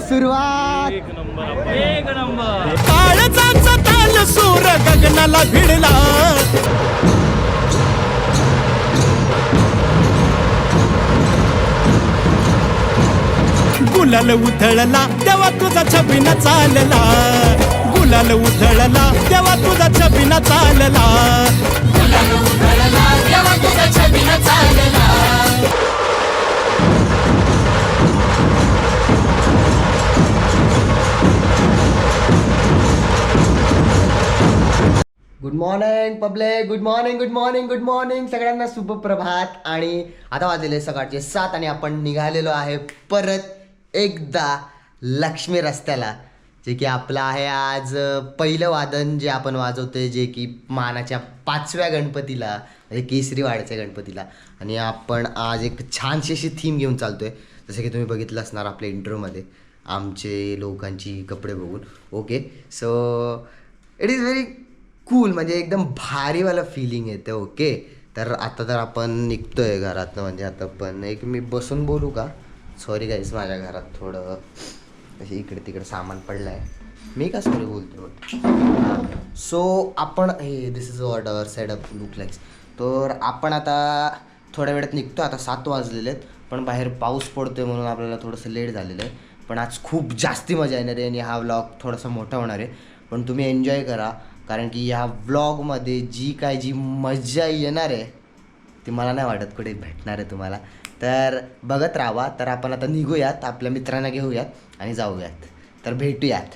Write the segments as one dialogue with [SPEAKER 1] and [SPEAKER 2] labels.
[SPEAKER 1] सुरुवात.
[SPEAKER 2] एक नंबर.
[SPEAKER 3] काळजाचा ताल सूर गगनाला भिडला. गुलाल उधळला तेव्हा तुझा छबिना चालला. गुलाल उधळला तेव्हा तुझा छबिना चालला. गुलाल उधळला तेव्हा तुझा छबिना चालला.
[SPEAKER 1] Good morning public. Good morning good morning good morning सगळ्यांना शुभ प्रभात. आणि आता वाजलेले सकाळचे 7 आणि आपण निघालेलो आहे परत एकदा लक्ष्मी रस्त्याला, जे की आपलं आहे आज पहिलं वादन जे आपण वाजवतोय, जे की मानाच्या 5व्या गणपतीला म्हणजे केसरीवाड्याच्या गणपतीला. आणि आपण आज एक छानशी अशी थीम घेऊन चालतोय, जसं की तुम्ही बघितलं असणार आपल्या इंट्रोमध्ये आमचे लोकांची कपडे बघून. Okay, so it is very cool, म्हणजे एकदम भारीवाला फिलिंग येते. ओके, तर आता तर आपण निघतोय घरातनं, म्हणजे आता पण एक मी बसून बोलू का? सॉरी गाईज, माझ्या घरात थोडं असे इकडे तिकडे सामान पडलं आहे. मी का सॉरी बोलतो. सो आपण हे this is what our setup look likes. तर आपण आता थोड्या वेळात निघतो. आता 7 वाजलेले आहेत, पण बाहेर पाऊस पडतोय म्हणून आपल्याला थोडंसं लेट झालेलं आहे. पण आज खूप जास्ती मजा येणार आहे आणि हा व्लॉग थोडासा मोठा होणार आहे, पण तुम्ही एन्जॉय करा. कारण की ह्या व्लॉगमध्ये जी मजा येणार आहे ती मला नाही वाटत कुठे भेटणार आहे तुम्हाला. तर बघत राहा. तर आपण आता निघूयात, आपल्या मित्रांना घेऊयात आणि जाऊयात. तर भेटूयात.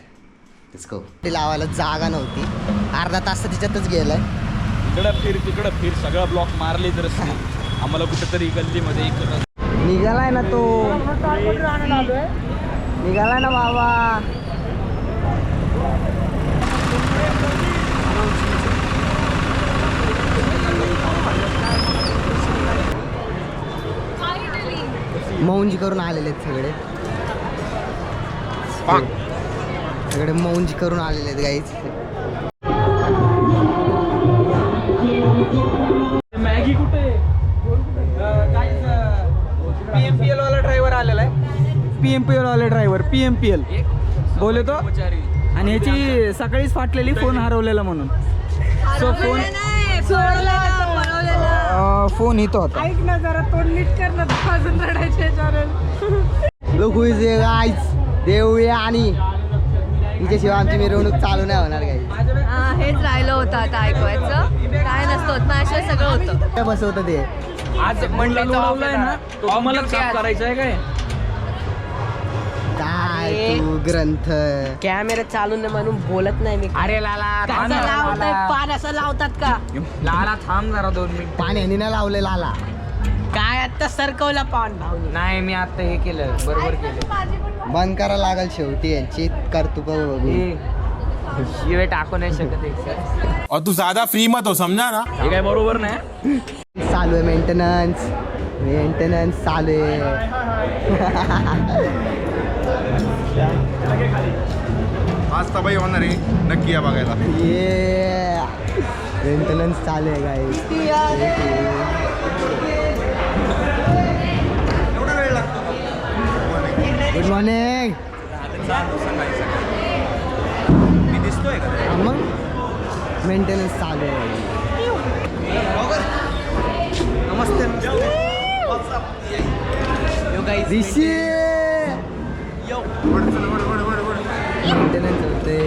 [SPEAKER 1] इसको ती लावायला जागा नव्हती, अर्धा तास तिच्यातच गेलाय.
[SPEAKER 2] तिकडं फिर सगळा ब्लॉक मारले तर आम्हाला कुठेतरी गल्लीमध्ये
[SPEAKER 1] निघालाय ना तो, निघालाय ना बाबा. मौंजी करून आलेले आहेत सगळे मौंजी करून आलेले आहेत गाईज.
[SPEAKER 2] मॅगी कुठे?
[SPEAKER 4] PMPL वाला ड्रायव्हर आलेला आहे. PMPL वाला ड्रायव्हर PMPL बोले तो. आणि ह्याची सकाळीच फाटलेली फोन हरवलेला म्हणून. सो फोन इथं होता.
[SPEAKER 5] ऐक ना जरा तोंड नीट कर ना, अजून रडायचे
[SPEAKER 1] लोक गाईज देऊया आणि हिच्याशिवाय आमची मिरवणूक चालू नाही होणार गाईज.
[SPEAKER 5] हेच राहिलं होतं आता ऐकवायचं. काय नसतं होत, माझ्या सगळं होतं.
[SPEAKER 1] काय बसवतं ते
[SPEAKER 4] आज मंडळ उडवलाय ना, तो आम्हाला साफ करायचा आहे काय.
[SPEAKER 1] काय तू ग्रंथ
[SPEAKER 5] कॅमेरा चालू नाही म्हणून बोलत नाही मी.
[SPEAKER 4] अरे लाला
[SPEAKER 5] पान असं लावतात का?
[SPEAKER 4] लाला थांब जरा 2 मिनिट.
[SPEAKER 1] पाण्याने नाही लावले लाला.
[SPEAKER 5] काय आता सरकवला पान भाऊ.
[SPEAKER 4] नाही मी आता हे केलं, बरोबर केलं.
[SPEAKER 1] बंद करायला लागल शेवटी यांची कर्तुक बघून.
[SPEAKER 4] शिवे टाकू नाही शकत एक सर.
[SPEAKER 3] और तू ज्यादा फ्री मत हो, समझा ना.
[SPEAKER 4] हे काय बरोबर नाही.
[SPEAKER 1] चालू आहे मेंटेनन्स चालू आहे.
[SPEAKER 6] आज तबाई होणार आहे, नक्की या बघायला.
[SPEAKER 1] ये मेंटेनन्स चालू आहे गाईज. Good morning.
[SPEAKER 6] मी दिसतोय का?
[SPEAKER 1] मग मेंटेनन्स चालू आहे.
[SPEAKER 4] नमस्ते.
[SPEAKER 1] ऋषी मेंटेनन्स होते.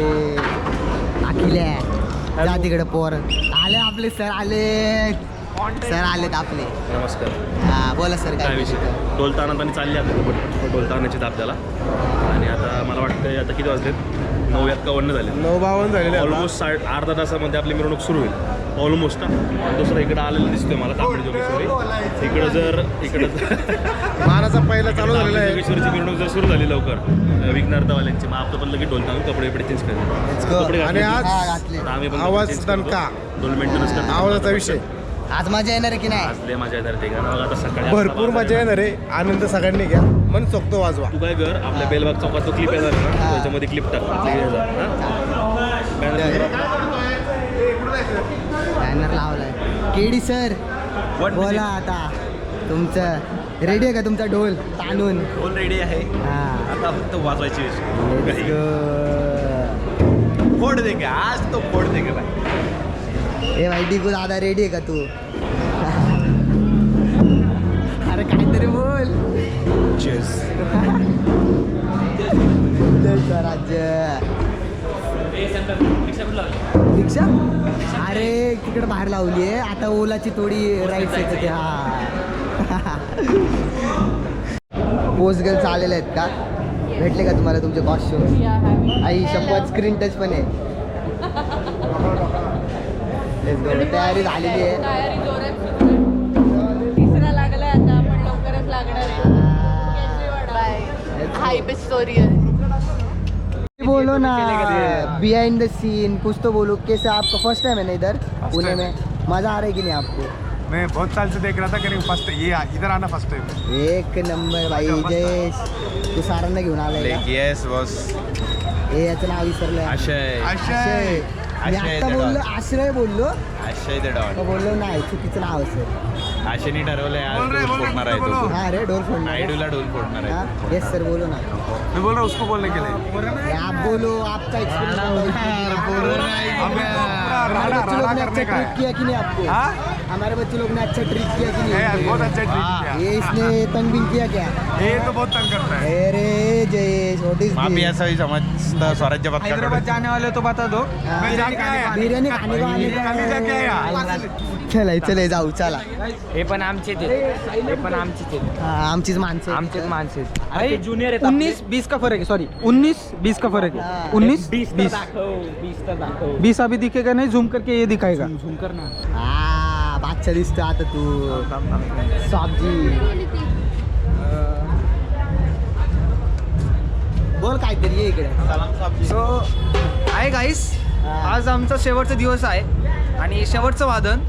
[SPEAKER 1] अखिल्या जा तिकडे पोर आले आपले. सर आलेत आपले.
[SPEAKER 2] नमस्कार.
[SPEAKER 1] हा बोला सर.
[SPEAKER 2] काय विषय? टोल तानातानी चालली आता टोल तानाची दाब त्याला. आणि आता मला वाटतं आता किती वाजलेत? 9:51 झाले.
[SPEAKER 6] 9:52 झालेले.
[SPEAKER 2] ऑलमोस्ट अर्धा तासामध्ये आपली मिरवणूक सुरू होईल. ऑलमोस्ट. दुसरं इकडं आलेलं दिसतोय मला तांबडी जोगेश्वरी. इकडं
[SPEAKER 6] महाराजा पहिला चालू झालेला आहे.
[SPEAKER 2] जोगेश्वरीची मिरवणूक जर सुरू झाली लवकर विघ्नहर्तावाल्यांची, मग आपलं पण लगेच ढोल ताणून कपडे चेंज करायचे.
[SPEAKER 6] आणि आज
[SPEAKER 2] आम्ही पण
[SPEAKER 6] आवाज दणका,
[SPEAKER 2] ढोल मेंटेनन्स करतो.
[SPEAKER 6] आवाजाचा विषय.
[SPEAKER 1] आज मजा येणार की नाही?
[SPEAKER 2] आज लय मजा येणार ते गाणं बघा. आता सकाळी
[SPEAKER 6] भरपूर मजा येणार आहे. आनंद सगळ्यांनी घ्या, मन चोखतो वाजवा.
[SPEAKER 2] तू काय कर, आपल्या बेलबाग चौकात तो क्लिप येणार ना, त्याच्यामध्ये क्लिप टाक.
[SPEAKER 1] बॅनर लावलाय. केडी सर बोला आता तुमचं रेडी आहे का तुमचा ढोल ताणून?
[SPEAKER 2] ढोल रेडी आहे,
[SPEAKER 1] हा
[SPEAKER 2] आता फक्त वाजवायची
[SPEAKER 1] Let's go.
[SPEAKER 2] फोड देंगे आज तो फोड देंगे भाई.
[SPEAKER 1] ए भाई डिगू दादा रेडी आहे का तू? अरे काहीतरी बोल.
[SPEAKER 2] Cheers.
[SPEAKER 1] जय स्वराज्य. रिक्षा अरे तिकडे बाहेर लावली आहे आता. ओलाची थोडी राईट साईड ते. हा पोस्ट गर्ल्स आलेले आहेत का? भेटले का तुम्हाला तुमचे कॉस्ट्यूम? आई शपथ स्क्रीन टच पण आहे. Let's go. तयारी झालेली आहे.
[SPEAKER 5] तयारी जोरात सुरू आहे. तिसरा लागलाय आता, आपण लवकरच लागणार आहे. हाईप स्टोरी आहे.
[SPEAKER 1] बोलो ना बिहाइंड द सीन कुछ तो बोलो. कैसे आपका फर्स्ट टाइम है ना इधर पुणे में? मजा आ रहा है कि नहीं आपको?
[SPEAKER 6] मैं बहुत साल से देख रहा था कि फर्स्ट ये इधर आना फर्स्ट टाइम.
[SPEAKER 1] एक नंबर भाई. जयेश तू सारांना घेऊन आलाय का?
[SPEAKER 2] Yes boss.
[SPEAKER 1] हे याचं नाव विसरलं.
[SPEAKER 2] आशय.
[SPEAKER 6] अक्षय
[SPEAKER 1] मी आता बोललो आश्रय बोललो
[SPEAKER 2] आशय द डॉट.
[SPEAKER 1] बोललो नाही चुकीचं नाव असेल.
[SPEAKER 2] आशयनी ठरवलंय आज
[SPEAKER 6] बोल रे,
[SPEAKER 2] डोल
[SPEAKER 6] बोल रे,
[SPEAKER 2] फोडणार आहे
[SPEAKER 6] बोलो.
[SPEAKER 2] तो.
[SPEAKER 1] हा रे डोर फोडणार.
[SPEAKER 2] आयडूला डोल फोडणार आहे.
[SPEAKER 1] यस सर बोलो ना.
[SPEAKER 6] मैं बोल रहा हूँ उसको बोलने के लिए.
[SPEAKER 1] आप बोलो आपका एक्सपीरियंस हमारे बच्चे लोग ने अच्छा ट्रीट किया कि नहीं आपको?
[SPEAKER 6] हाँ?
[SPEAKER 1] हमारे बच्चे लोग ने अच्छा ट्रीट किया कि
[SPEAKER 6] ए,
[SPEAKER 1] नहीं?
[SPEAKER 6] बहुत अच्छा ट्रीट किया.
[SPEAKER 1] ये इसने तंग बिंग किया क्या?
[SPEAKER 6] ये तो बहुत तंग करता है.
[SPEAKER 1] अरे जयेश व्हाट इज
[SPEAKER 2] माफी ऐसा ही समझता स्वराज्य बात
[SPEAKER 4] हैदराबाद जाने वाले तो बता दो.
[SPEAKER 6] मैं जाके आया.
[SPEAKER 1] बिर्याणी खाने को आने का
[SPEAKER 6] खाने जाके आया.
[SPEAKER 1] चले जाऊ चला.
[SPEAKER 4] हे पण आमचेच आहेत. हे पण आमचेच आहेत.
[SPEAKER 1] हा, आमचीच माणसं.
[SPEAKER 4] आमचेच माणसे जूनियर 19-20 का फर्क है. सॉरी 19-20 का फर्क है.
[SPEAKER 1] हाँ।
[SPEAKER 4] 19-20 20 अभी दिखेगा नहीं. झूम करके ये दिखाएगा. झूम करना.
[SPEAKER 1] हा बादशाह दिसतो आता तू. सब्जी बोल काहीतरी ये इकडे.
[SPEAKER 4] सो आहे गाईस, आज आमचा शेवटचा दिवस आहे आणि शेवटचं वादन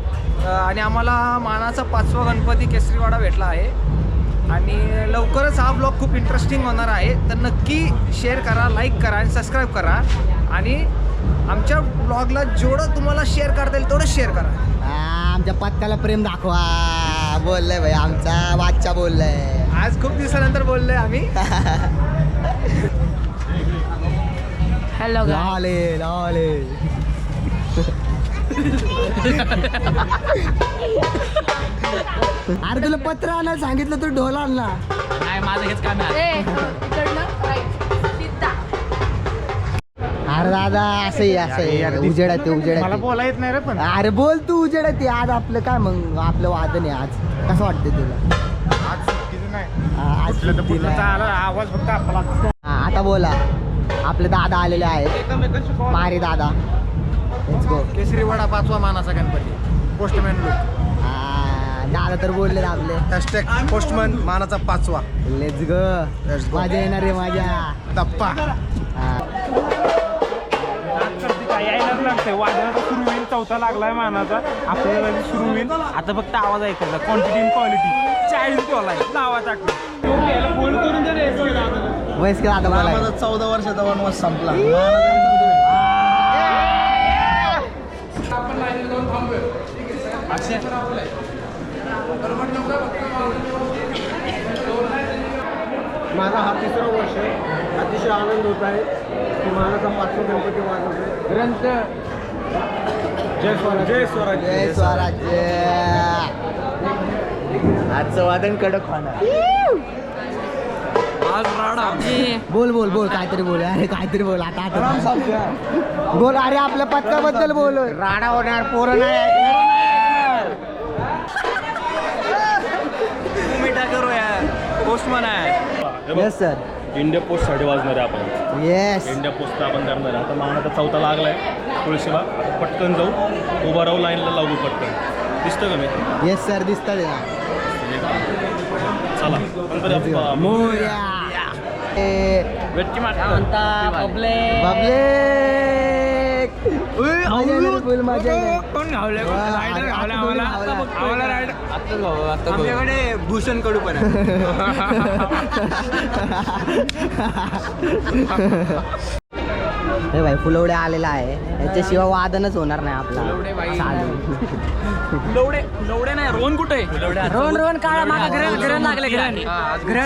[SPEAKER 4] आणि आम्हाला मानाचा 5वा गणपती केसरीवाडा भेटला आहे आणि लवकरच हा ब्लॉग खूप इंटरेस्टिंग होणार आहे. तर नक्की शेअर करा, लाईक करा आणि सबस्क्राईब करा आणि आमच्या ब्लॉगला जेवढं तुम्हाला शेअर करता येईल तेवढं शेअर करा.
[SPEAKER 1] हा, आमच्या पत्त्याला प्रेम दाखवा. बोललाय भाई आमचा बादशाह बोललाय.
[SPEAKER 4] आज खूप दिवसानंतर बोललोय आम्ही.
[SPEAKER 5] हॅलो
[SPEAKER 1] लाले लाले. अरे तुला पत्र आणायला सांगितलं तू ढोल आणला.
[SPEAKER 4] नाही माझं हेच काम आहे.
[SPEAKER 1] अरे दादा असं आहे उजेडात ते उजेडात.
[SPEAKER 6] मला बोला येत नाही रे पण.
[SPEAKER 1] अरे बोल तू उजेडात. आज आपलं काय मग आपलं वादन आहे आज. कसं वाटतं तुला?
[SPEAKER 6] आज सुट्टीचं नाही.
[SPEAKER 1] आज सुट्टी नाही.
[SPEAKER 6] आवाज फक्त आपला.
[SPEAKER 1] हा, आता बोला. आपले दादा आलेले आहेत. मारे दादा. Let's go.
[SPEAKER 4] केसरीवाडा 5वा मानाचा गणपती.
[SPEAKER 6] पोस्टमॅन लोक.
[SPEAKER 1] दादा तर बोलले आपले.
[SPEAKER 6] हॅशटॅग पोस्टमन मानाचा 5वा.
[SPEAKER 1] Let's go. मजा येणार रे माझ्या.
[SPEAKER 6] दप्पा.
[SPEAKER 7] यायलाच लागतंय. वादळाचा सुरू होईल. चौथा लागलाय मानाचा. आपल्याला सुरू होईल. आता फक्त आवाज ऐकायचा. क्वांटिटी इन क्वालिटी 40 टोला आहे. नावा टाकलं. फोन करून जर
[SPEAKER 1] वयस्कर दादा बोला.
[SPEAKER 6] 14 वर्षाचा वनवास संपला. माझा हा 3रा वर्ष आहे. अतिशय आनंद होत आहे की मानाचा 5वा गणपती वाजवतोय. जय स्वराज्य. जय स्वराज्य.
[SPEAKER 1] जय स्वराज्य. आजचं वादन कडक होणार. बोल बोल बोल काहीतरी बोल. अरे काहीतरी बोल आता बोल. अरे आपल्या पत्त्याबद्दल बोल. राडा होणार. पोरं नाही ऐकणार.
[SPEAKER 4] पोस्टमन आहे.
[SPEAKER 1] Yes sir.
[SPEAKER 2] इंडिया पोस्ट साठी वाजणार आहे आपण.
[SPEAKER 1] येस.
[SPEAKER 2] इंडिया पोस्टला आपण करणार आहे. आता मानाचा 4था लागलाय तुळशीला. पटकन जाऊ, उभा राहू, लाईनला लागू पटकन. दिसतं का मी?
[SPEAKER 1] येस सर दिसतात.
[SPEAKER 2] चला गणपती बाप्पा
[SPEAKER 1] मोरया.
[SPEAKER 5] बबले.
[SPEAKER 1] फुल मजा आहे.
[SPEAKER 4] आमच्याकडे भूषण कडू पण आहे.
[SPEAKER 1] हे भाई फुलवडे आलेला आहे, याच्याशिवाय वादनच होणार नाही आपला.
[SPEAKER 4] फुलवडे नाही, रोहन कुठे रोहन काळा मागा ग्रहण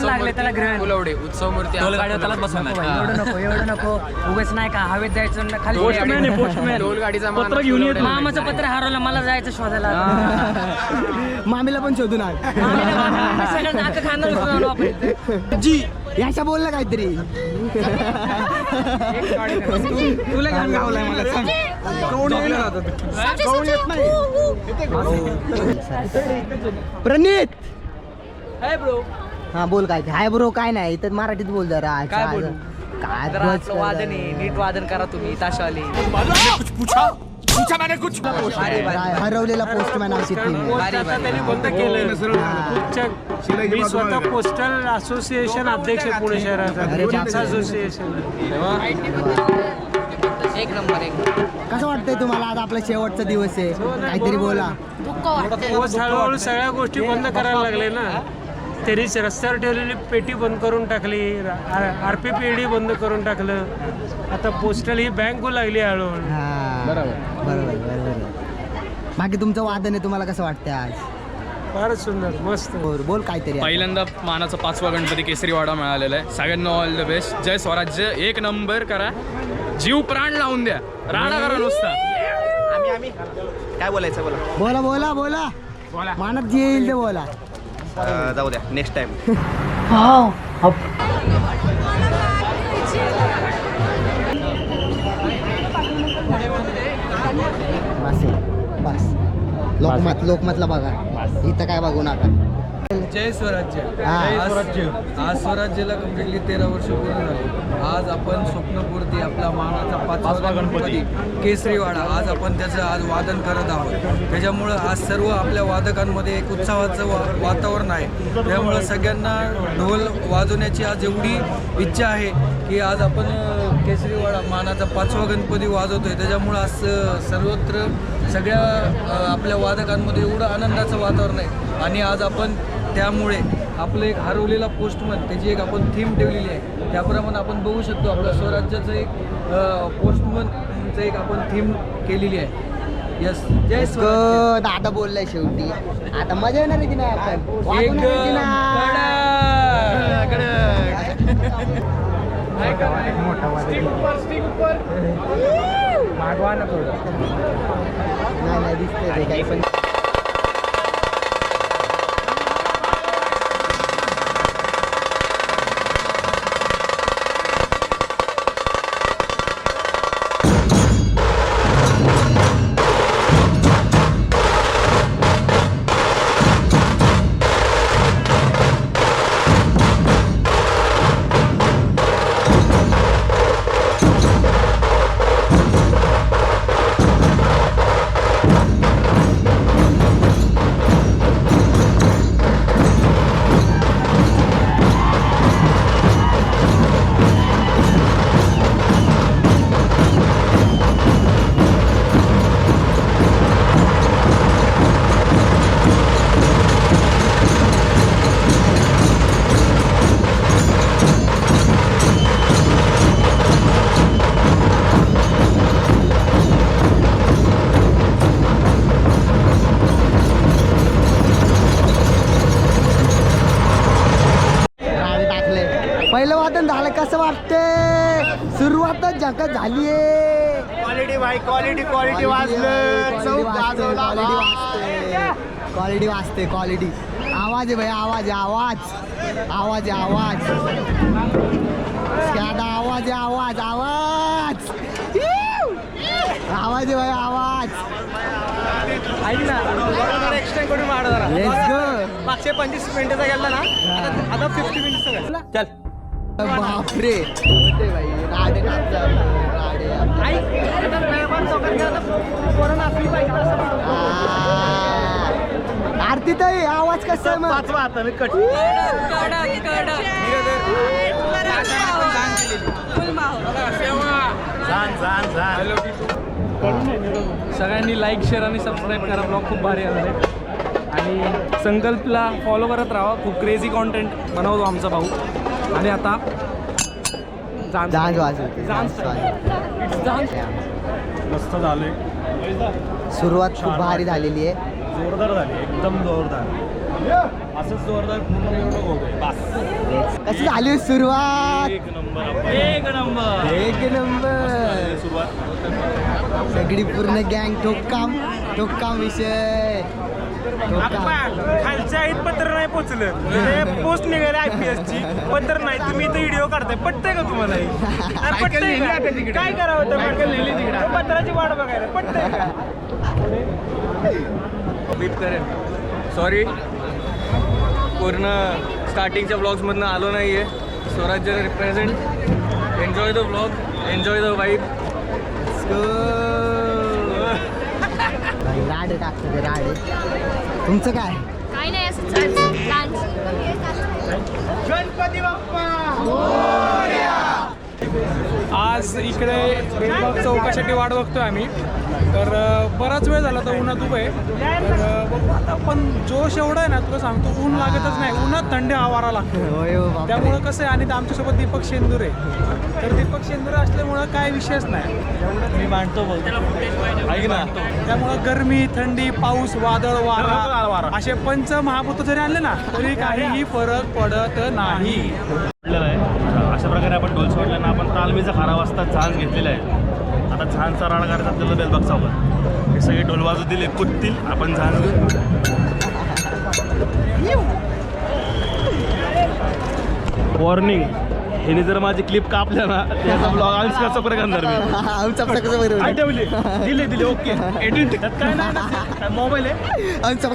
[SPEAKER 4] लागले त्याला ग्रहण फुलवडे उत्सव मूर्ती त्यालाच बसवणार. एवढं नको उगाच नाही का हवेत जायचं खाली गाडीचा पत्र घेऊन येत. मामाचं पत्र हरवलं, मला जायचं शोधायला.
[SPEAKER 1] मामीला पण शोधून आण. जी याच्या बोलला काहीतरी.
[SPEAKER 4] तुला घाण गावलाय मला सांग.
[SPEAKER 1] प्रणित
[SPEAKER 4] हाय ब्रो.
[SPEAKER 1] हा बोल काय. हाय ब्रो काय नाही, इथं मराठीत बोल जरा.
[SPEAKER 4] काय बोलू?
[SPEAKER 1] काय
[SPEAKER 4] जरा आपलं वादन आहे, नीट वादन करा तुम्ही ताशावाली.
[SPEAKER 1] हरवलेला पोस्टमॅन आमची टीम.
[SPEAKER 7] त्यांनी बंद केलं. मी स्वतः पोस्टल असोसिएशन अध्यक्ष आहे पुणे शहराचा असोसिएशन.
[SPEAKER 4] एक नंबर एक.
[SPEAKER 1] कसं वाटतंय तुम्हाला? आज आपला शेवटचा दिवस आहे, काहीतरी बोला.
[SPEAKER 7] पोस्ट हळूहळू सगळ्या गोष्टी बंद करायला लागले ना. त्यांनी रस्त्यावर ठेवलेली पेटी बंद करून टाकली, RPPD बंद करून टाकलं. आता पोस्टल ही बँक लागली हळूहळू.
[SPEAKER 1] बरोबर. बाकी तुमचं वादन आहे, तुम्हाला कसं वाटतंय आज?
[SPEAKER 7] फारच सुंदर, मस्त.
[SPEAKER 1] बोल काहीतरी.
[SPEAKER 8] पहिल्यांदा मानाचा 5वा गणपती केसरीवाडा मिळालेला आहे. सगळ्यांना ऑल द बेस्ट. जय स्वराज्य. एक नंबर करा, जीव प्राण लावून द्या, राणा करा नुसता.
[SPEAKER 2] आम्ही काय बोलायचं बोला.
[SPEAKER 1] बोला मानत जे येईल ते बोला.
[SPEAKER 2] जाऊ द्या, नेक्स्ट टाइम.
[SPEAKER 1] बस लोकमतला बघा, इथं काय बघू नका.
[SPEAKER 9] जय स्वराज्य.
[SPEAKER 1] हा.
[SPEAKER 9] आज स्वराज्याला कम्प्लिटली 13 वर्ष पूर्ण झाली. आज आपण स्वप्नपूर्ती आपला मानाचा 5वा गणपती केसरीवाडा आज आपण त्याचं आज वादन करत आहोत. त्याच्यामुळं आज सर्व आपल्या वादकांमध्ये एक उत्साहाचं वातावरण आहे. त्यामुळं सगळ्यांना ढोल वाजवण्याची आज एवढी इच्छा आहे की आज आपण केसरीवाडा मानाचा 5वा गणपती वाजवतोय. त्याच्यामुळं आज सर्वत्र सगळ्या आपल्या वादकांमध्ये एवढं आनंदाचं वातावरण आहे. आणि आज आपण त्यामुळे आपलं एक हरवलेला पोस्टमन त्याची एक आपण थीम ठेवलेली आहे. त्याप्रमाणे आपण बघू शकतो आपल्या स्वराज्याचं एक पोस्टमनचं एक आपण थीम केलेली आहे. यस, जय स्वराज्य.
[SPEAKER 1] दादा बोललाय शेवटी. आता मजा येणार आहे की नाही? आपण
[SPEAKER 9] एक
[SPEAKER 1] वाजवणार आहे की नाही? नाही दिसतंय काही पण. पहिलं वादन झालं, कसं वाटतंय? सुरुवातच झकास झालीये.
[SPEAKER 6] क्वालिटी भाई, क्वालिटी वाजलं. चौक गाजवला.
[SPEAKER 1] क्वालिटी आवाज आहे भाई, आवाज आहे. आवाज आहे आवाज आहे भाई, आवाज.
[SPEAKER 4] ऐक ना, एक्सटेंड करून वाढ जरा.
[SPEAKER 1] Let's go.
[SPEAKER 4] मागचे 25 मिनिटाचा गेला ना, आता 50 मिनिटचा चल.
[SPEAKER 1] बापरे होते भाई. राडे आरती ताई, आवाज कसा आहे मग?
[SPEAKER 6] 5वा हाताने कट.
[SPEAKER 4] सगळ्यांनी लाईक, शेअर आणि सबस्क्राईब करा. ब्लॉग खूप भारी आला आहे. आणि संकल्पला फॉलो करत राहा. खूप क्रेझी कॉन्टेंट बनवतो आमचा भाऊ. आणि आता
[SPEAKER 1] जांज वाजवते
[SPEAKER 2] मस्त झाले,
[SPEAKER 1] सुरुवात खूप भारी झालेली आहे.
[SPEAKER 2] जोरदार झाली, एकदम जोरदार. असंच जोरदार पूर्ण मिरवणूक होते. बस
[SPEAKER 1] कशी झाली सुरुवात?
[SPEAKER 2] एक नंबर.
[SPEAKER 1] एक नंबर.
[SPEAKER 2] सुरुवात
[SPEAKER 1] सगळी पूर्ण गँग ठोककाम विषय.
[SPEAKER 7] खालच्या आईत पत्र नाही पोचलं, पोस्ट निघाली IPS ची, पत्र नाही. तुम्ही इथं व्हिडिओ काढताय, पटतंय का तुम्हाला हे? अरे पटतंय का? काय करावं तर पत्राची वाट बघायला पटतंय का?
[SPEAKER 9] सॉरी, पूर्ण स्टार्टिंगच्या ब्लॉग्समधनं आलो नाही आहे. Swarajya represent. Enjoy the vlog, enjoy the vibe.
[SPEAKER 1] राडे टाकतो ते राडे. तुमचं काय?
[SPEAKER 5] काही नाही असं
[SPEAKER 7] गणपती बाप्पा.
[SPEAKER 8] आज इकडे बेलबाग चौकासाठी वाट बघतोय आम्ही. तर बराच वेळ झाला तर उन्हात उभं आहे. तर बघू आता, पण जोश एवढा आहे ना, तुला सांगतो ऊन लागतच नाही. उन्हात थंडी वारा लागतो. त्यामुळं कसं आहे, आणि आमच्यासोबत दीपक शेंदूर आहे. तर दीपक शेंदूर असल्यामुळं काय विषयच नाही.
[SPEAKER 2] मी मांडतो बोल, ऐक ना.
[SPEAKER 8] त्यामुळं गरमी, थंडी, पाऊस, वादळ, वारा असे पंच महाभूत जरी आणले ना तरी काहीही फरक पडत नाही.
[SPEAKER 2] अशा प्रकारे आपण ढोल सोडल्यानं आपण तालमीचा 11 वाजता झांज घेतलेला आहे. आता झांजचा राडा करायचा आपल्याला बेलबाग चौकात. हे सगळे ढोल वाजवतील, कुदतील, आपण झांज घेऊ. वॉर्निंग, ह्याने जर माझी क्लिप कापल्या ना त्याचा ब्लॉग आम्हीच कसं बरं करणार मी.
[SPEAKER 1] आमचा कसं बरोबर
[SPEAKER 2] ठेवली, दिले ओके एडिट. त्यात काय नाही, मोबाईल आहे.
[SPEAKER 1] आमचा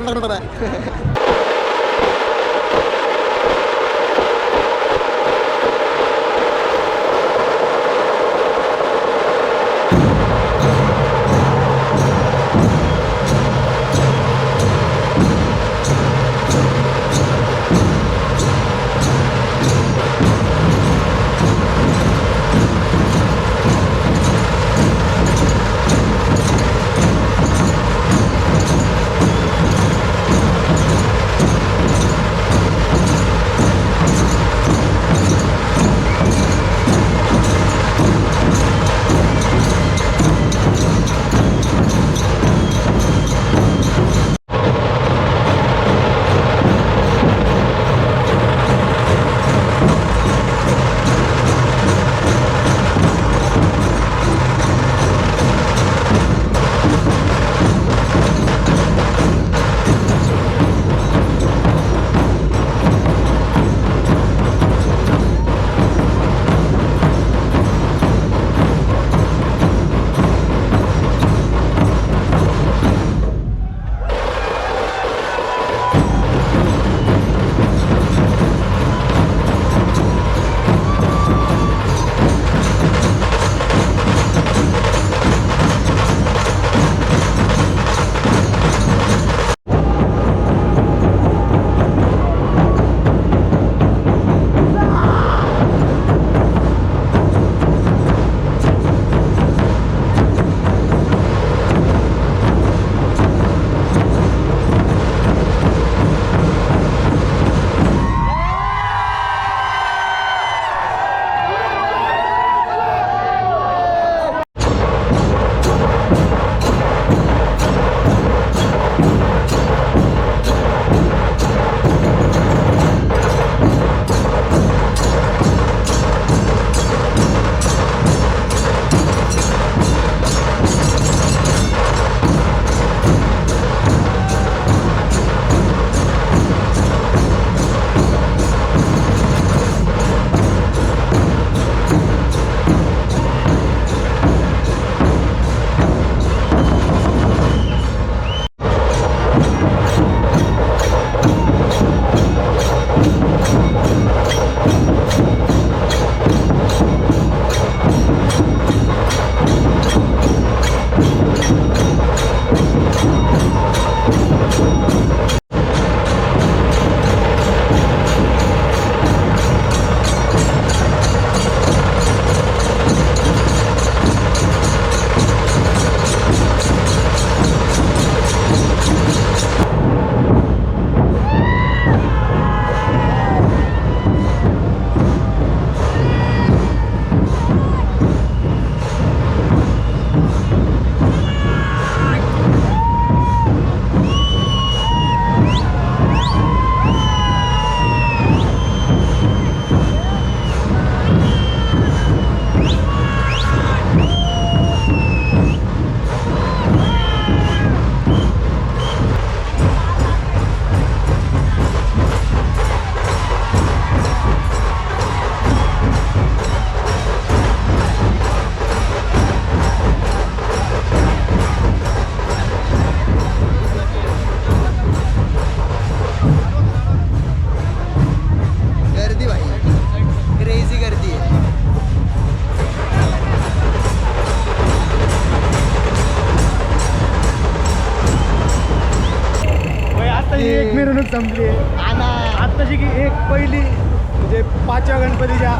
[SPEAKER 6] एक मिरवणूक संपली आत्ताची की एक पहिली म्हणजे 5व्या गणपतीच्या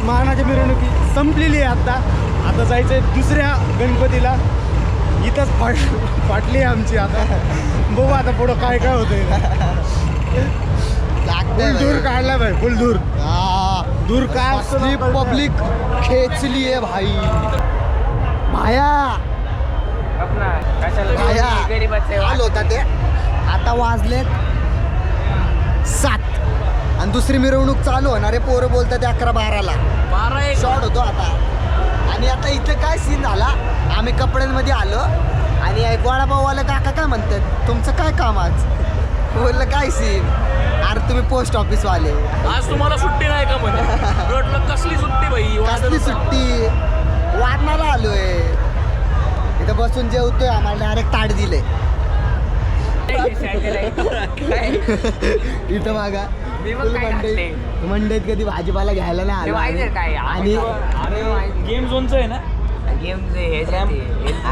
[SPEAKER 6] मानाच्या मिरवणुकी संपलेली आहे आता जायचं आहे दुसऱ्या गणपतीला. इथंच फाटली आहे आमची आता. बघू आता पुढं काय काय होतंय. फुल दूर काढला भाई, फुल दूर. दूर काय
[SPEAKER 1] असली पब्लिक खेचली आहे भाई. भाया हाल होता ते. आता वाजलेत 7 आणि दुसरी मिरवणूक चालू होणार आहे. पोरं बोलतात 11-12ला शॉर्ट होतो आता. आणि आता इथं काय सीन झाला, आम्ही कपड्यांमध्ये आलो आणि वडापाववाला काका काय म्हणतात, तुमचं काय काम आज? बोललं काय सीन? अरे तुम्ही पोस्ट ऑफिसवाले,
[SPEAKER 8] आज तुम्हाला सुट्टी नाही का म्हणे? कसली सुट्टी बाई?
[SPEAKER 1] कसली सुट्टी? वारणाला आलोय. इथं बसून जेवतोय, आम्हाला डायरेक्ट ताट दिले. इथं मागा मंडईत कधी भाजीपाला घ्यायला नाही आलो. आणि
[SPEAKER 8] गेम झोनचं आहे ना?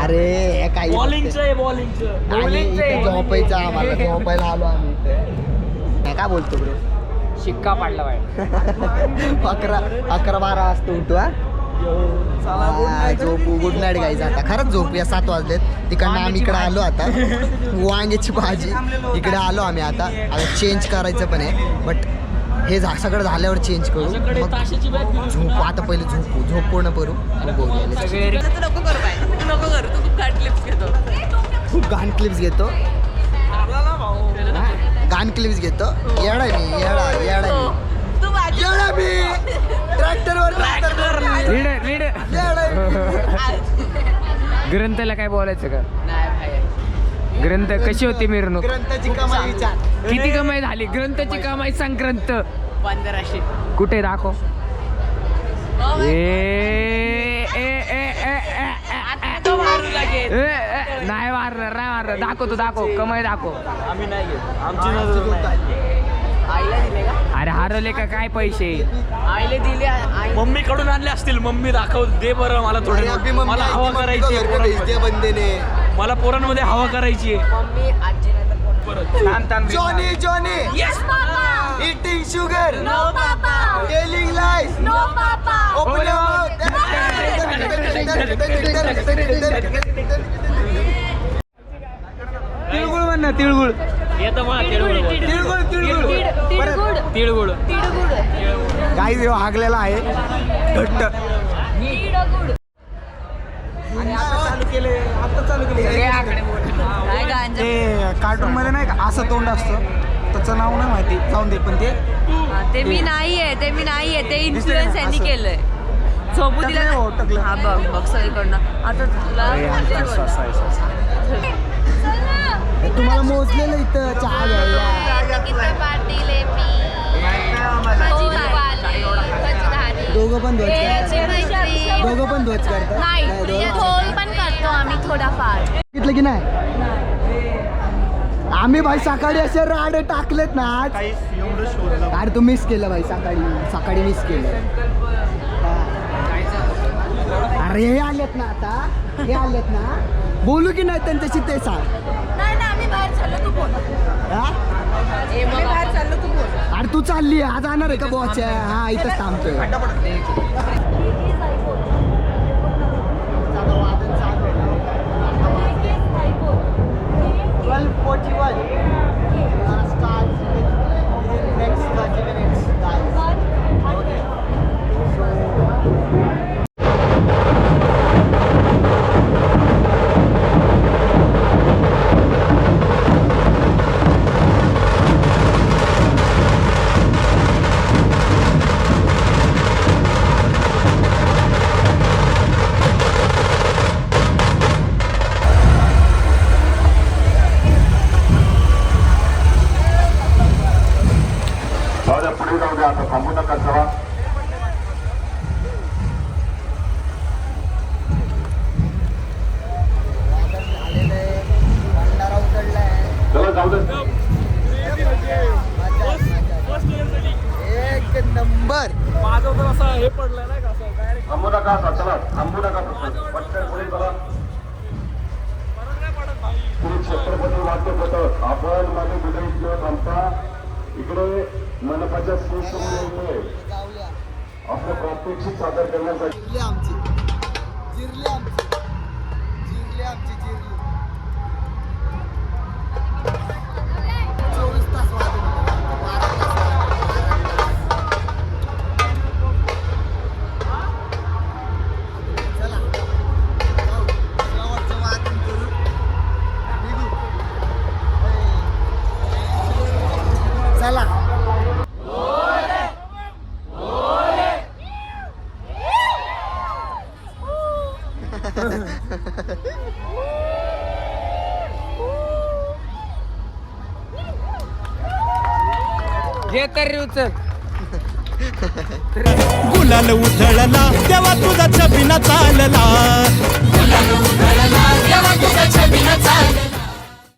[SPEAKER 1] अरे हे काय
[SPEAKER 8] बॉलिंगचं आहे, बॉलिंगचं.
[SPEAKER 1] आणि इथं झोपायचं, आम्हाला झोपायला आलो आम्ही इथे. काय बोलतो ब्रो?
[SPEAKER 4] शिक्का पाडला बाहेर.
[SPEAKER 1] 11-12 वाजता उठू. झोपू. Good night guys. आता खरंच झोपूया. 7 वाजलेत. तिकडनं आम्ही इकडे आलो आता. वांग्याची भाजी इकडे आलो आम्ही. आता चेंज करायचं पण आहे, बट हे सगळं झाल्यावर चेंज करू. मग झोपू. आता पहिले झोप पूर्ण करू. खूप घाण क्लिप्स घेतो. घाण क्लिप्स घेतो. येडा मी ट्रॅक्टरवर
[SPEAKER 4] ग्रंथाला काय बोलायचं का? ग्रंथ कशी होती मिरवणूक?
[SPEAKER 1] ग्रंथाची कमाई विचार.
[SPEAKER 4] किती कमाई झाली? ग्रंथाची कमाई सांग. ग्रंथ
[SPEAKER 5] 1500.
[SPEAKER 4] कुठे दाखव. नाही मारणार. दाखव तू, दाखव कमाई दाखव.
[SPEAKER 2] आम्ही नाही घेत, आमची नजर नाही.
[SPEAKER 5] आईला दिले का?
[SPEAKER 4] अरे हरवले का काय पैसे?
[SPEAKER 5] आईला दिले.
[SPEAKER 8] मम्मी कडून आणले असतील. मम्मी दाखव दे बरं मला थोडे. मला हवा करायची आहे पोरांमध्ये.
[SPEAKER 1] बंदेने
[SPEAKER 8] मला पोरांमध्ये हवा करायची आहे.
[SPEAKER 5] मम्मी आजी नाही तर परत.
[SPEAKER 1] Johnny
[SPEAKER 5] Yes, Papa.
[SPEAKER 1] eating sugar,
[SPEAKER 5] No, Papa.
[SPEAKER 1] telling lies,
[SPEAKER 5] No, Papa.
[SPEAKER 1] open your mouth.
[SPEAKER 4] तिळगुळ म्हण ना. तिळगुळ.
[SPEAKER 8] येतं मला तिळगुळ.
[SPEAKER 4] तिळगुळ.
[SPEAKER 6] गाईज ह्यो हागलेला आहे घट्ट. आता चालू केले ते कार्टून मध्ये नाही का असं तोंड असतं, त्याचं नाव नाही माहिती, जाऊन दे. पण
[SPEAKER 5] ते मी नाहीये, ते इन्फ्लुएन्स यांनी केलंय. झोपू दिला
[SPEAKER 6] टकलं.
[SPEAKER 5] हा बघ सगळीकडनं. आता तुला
[SPEAKER 1] तुम्हाला मोजलेलं इथं चहा घ्यायला. दोघं पण ध्वज करतात. दोघं पण ध्वज करतात.
[SPEAKER 5] नाही, ढोल पण करतो आम्ही थोडाफार.
[SPEAKER 1] सांगितलं की नाही आम्ही भाई सकाळी असे राडे टाकलेत ना आज. अरे तू मिस केलं भाई. सकाळी मिस केलं. अरे हे आलेत ना आता. हे आलेत ना. बोलू की नाही त्यांच्याशी ते सांग.
[SPEAKER 5] नाही आम्ही बाहेर चाललो, तू बोल. बाहेर चाललो, तू बोल.
[SPEAKER 1] अरे तू चालली आज जाणार आहे का बॉच? हा इथंच थांबतोय.
[SPEAKER 10] पुढे जाऊ द्या. आता थांबू नका. चला चला जाऊ दे.
[SPEAKER 1] एक नंबर.
[SPEAKER 8] माझं तर असं हे पडलं नाही का असं.
[SPEAKER 10] थांबू नका आता. चला थांबू नका. पटकन पुढे चला. पुढे छत्रपती वाद्य होतं आपण मध्ये कुठेही न थांबता इकडे मनपाच्या स्टेजसमोर आपलं प्रात्यक्षिक सादर करण्यासाठी
[SPEAKER 1] जिरली आमची जिरली 24 तास वाजून चला जाऊ शेवटचं वादन करू निघू चला
[SPEAKER 4] घे तरी उचल
[SPEAKER 3] गुलाल उधळला तेव्हा तुझा छबिना चालला
[SPEAKER 11] गुलाल उधळला तेव्हा तुझा छबिना चालला